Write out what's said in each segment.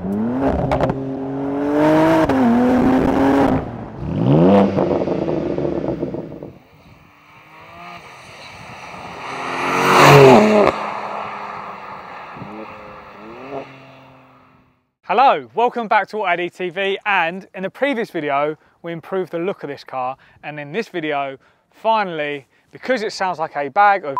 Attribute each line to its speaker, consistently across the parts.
Speaker 1: Hello, welcome back to AUTOID TV, and in the previous video we improved the look of this car, and in this video finally, because it sounds like a bag of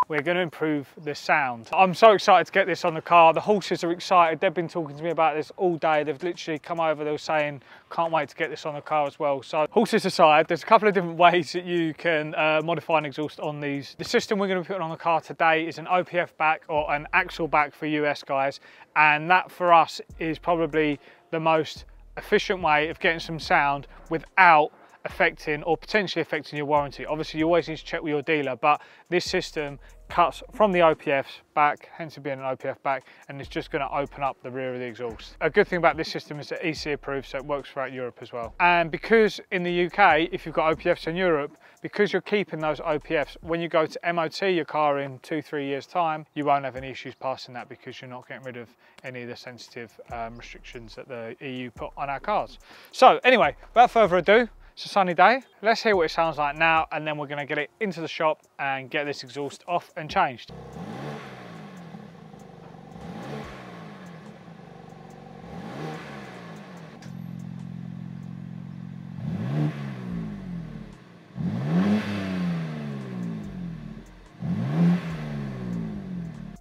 Speaker 1: we're going to improve the sound. I'm so excited to get this on the car. The horses are excited. They've been talking to me about this all day. They've literally come over, they were saying can't wait to get this on the car as well. So horses aside, there's a couple of different ways that you can modify an exhaust on these. The system we're going to be putting on the car today is an OPF back, or an axle back for US guys, and that for us is probably the most efficient way of getting some sound without affecting or potentially affecting your warranty. Obviously you always need to check with your dealer, but this system cuts from the OPF's back, hence it being an OPF back, and it's just going to open up the rear of the exhaust. A good thing about this system is it's EC approved, so it works throughout Europe as well. And because in the UK, if you've got OPFs in Europe, because you're keeping those OPFs, when you go to MOT your car in 2-3 years time, you won't have any issues passing that, because you're not getting rid of any of the sensitive restrictions that the EU put on our cars. So anyway, without further ado, it's a sunny day. Let's hear what it sounds like now, and then we're going to get it into the shop and get this exhaust off and changed.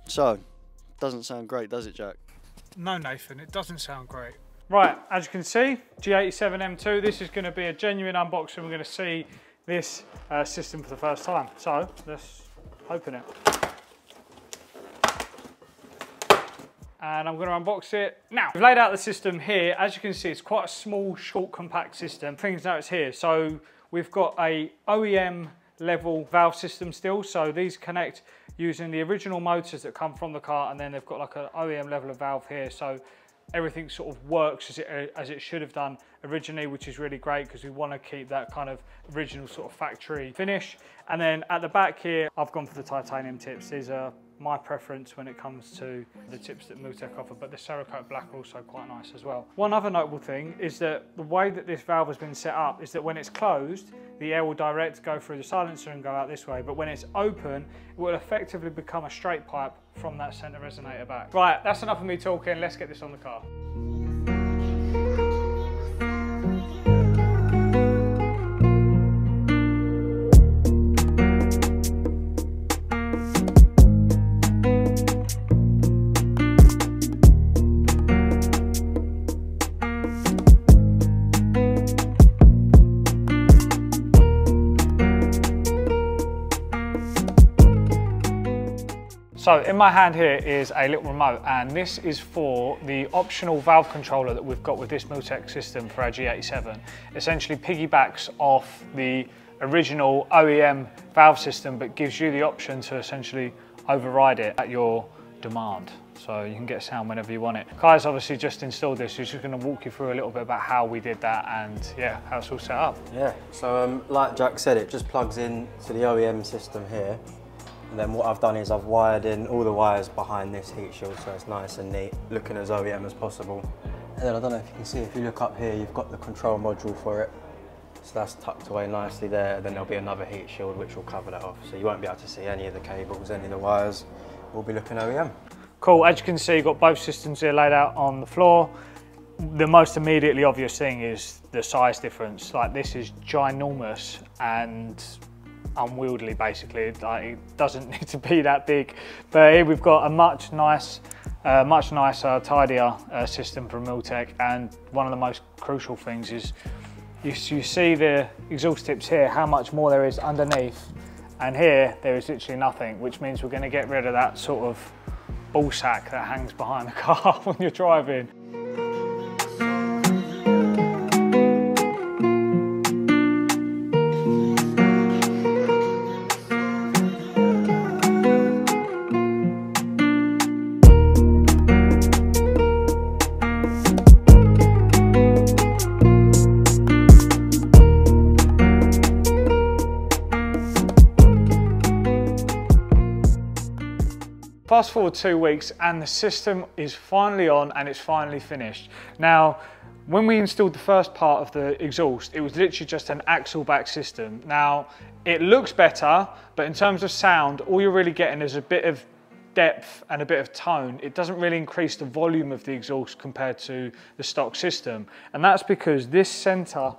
Speaker 2: So, doesn't sound great, does it, Jack?
Speaker 1: No, Nathan, it doesn't sound great. Right, as you can see, G87 M2, this is going to be a genuine unboxing. We're going to see this system for the first time. So, let's open it. And I'm going to unbox it now. We've laid out the system here. As you can see, it's quite a small, short, compact system. Things notice here. So, we've got a OEM level valve system still. So, these connect using the original motors that come from the car, and then they've got like an OEM level of valve here. So, everything sort of works as it should have done originally, which is really great because we want to keep that kind of original sort of factory finish. And then at the back here, I've gone for the titanium tips. These are my preference when it comes to the tips that Milltek offer, but the Cerakote black are also quite nice as well. One other notable thing is that the way that this valve has been set up is that when it's closed, the air will direct go through the silencer and go out this way, but when it's open, it will effectively become a straight pipe from that center resonator back. Right, that's enough of me talking. Let's get this on the car. So in my hand here is a little remote, and this is for the optional valve controller that we've got with this Milltek system for our G87. Essentially piggybacks off the original OEM valve system, but gives you the option to essentially override it at your demand. So you can get sound whenever you want it. Kai's obviously just installed this, so he's just going to walk you through a little bit about how we did that and yeah, how it's all set up.
Speaker 2: Yeah, so like Jack said, it just plugs in to the OEM system here. And then what I've done is I've wired in all the wires behind this heat shield, so it's nice and neat, looking as OEM as possible. And then I don't know if you can see, if you look up here, you've got the control module for it. So that's tucked away nicely there. Then there'll be another heat shield which will cover that off. So you won't be able to see any of the cables, any of the wires. Will be looking OEM.
Speaker 1: Cool, as you can see, you've got both systems here laid out on the floor. The most immediately obvious thing is the size difference. Like, this is ginormous and unwieldy basically. Like, it doesn't need to be that big, but here we've got a much nicer, tidier system from Milltek. And one of the most crucial things is you see the exhaust tips here, how much more there is underneath, and here there is literally nothing, which means we're going to get rid of that sort of ball sack that hangs behind the car when you're driving. fast forward 2 weeks and the system is finally on and it's finally finished. Now, when we installed the first part of the exhaust, it was literally just an axle back system. Now, it looks better, but in terms of sound, all you're really getting is a bit of depth and a bit of tone. It doesn't really increase the volume of the exhaust compared to the stock system. And that's because this center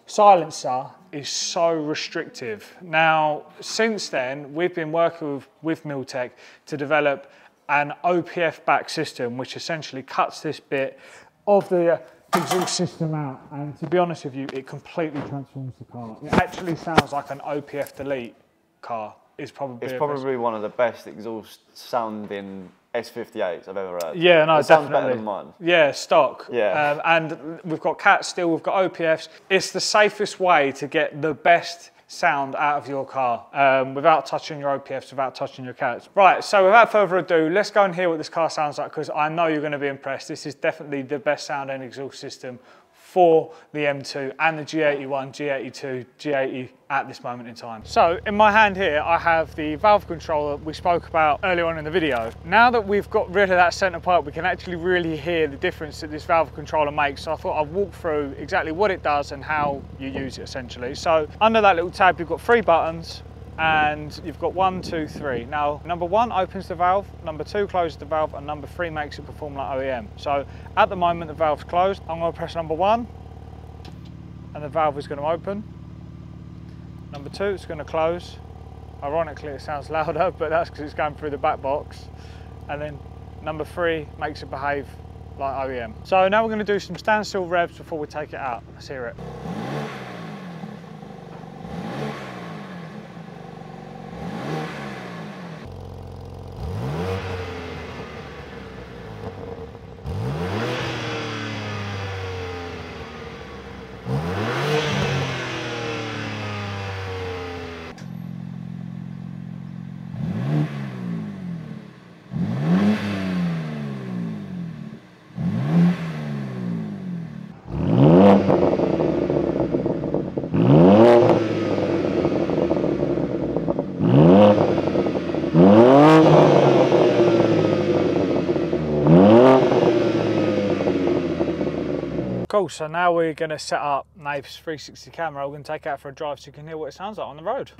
Speaker 1: silencer is so restrictive. Now, since then, we've been working with Milltek to develop an OPF back system, which essentially cuts this bit of the exhaust system out, and to be honest with you, it completely transforms the car. It actually sounds like an OPF delete car. It's probably
Speaker 3: one of the best exhaust sounding S58s I've ever heard.
Speaker 1: Yeah, no,
Speaker 3: it sounds better than mine.
Speaker 1: Yeah, stock.
Speaker 3: Yeah.
Speaker 1: And we've got cat steel, we've got OPFs. It's the safest way to get the best sound out of your car without touching your OPFs, without touching your cats. Right, so without further ado, let's go and hear what this car sounds like, because I know you're going to be impressed. This is definitely the best sounding exhaust system for the M2 and the G81, G82, G80 at this moment in time. So in my hand here, I have the valve controller we spoke about earlier on in the video. Now that we've got rid of that center part, we can actually really hear the difference that this valve controller makes. So I thought I'd walk through exactly what it does and how you use it essentially. So under that little tab, you've got 3 buttons, and you've got 1, 2, 3. Now, number 1 opens the valve, number 2 closes the valve, and number 3 makes it perform like OEM. So at the moment the valve's closed. I'm going to press number 1 and the valve is going to open. Number 2, it's going to close. Ironically, it sounds louder, but that's because it's going through the back box. And then number 3 makes it behave like OEM. So now we're going to do some standstill revs before we take it out. Let's hear it. Cool, so now we're going to set up Nave's 360 camera. We're going to take it out for a drive so you can hear what it sounds like on the road.